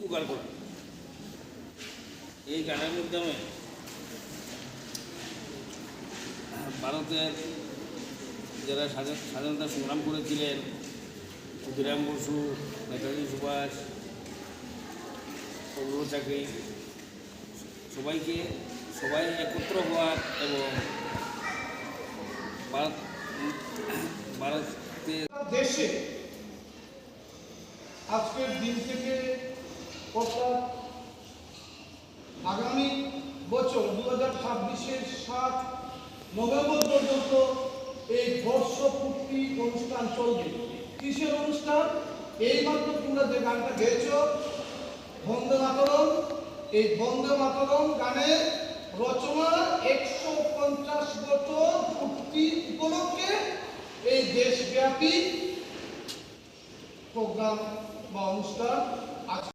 উপকার করে। এই গানের মাধ্যমে ভারতের যারা স্বাধীনতা সংগ্রাম করেছিলেন, ক্ষুদিরাম বসু, নেতাজি সুভাষ, অগ্রচাকী, সবাই একত্র হওয়ার এবং ভারতের দেশে আজকের দিন থেকে অর্থাৎ আগামী বছর 2026-এর 7 নভেম্বর পর্যন্ত এই বর্ষপূর্তি অনুষ্ঠান চলবে। কিসের অনুষ্ঠান? এইমাত্র তোমরা যে গানটা গেয়েছ বন্দে মাতরম, এই বন্দে মাতরম গানের রচনা 150 বছর পূর্তি উপলক্ষে এই দেশব্যাপী প্রোগ্রাম বা অনুষ্ঠান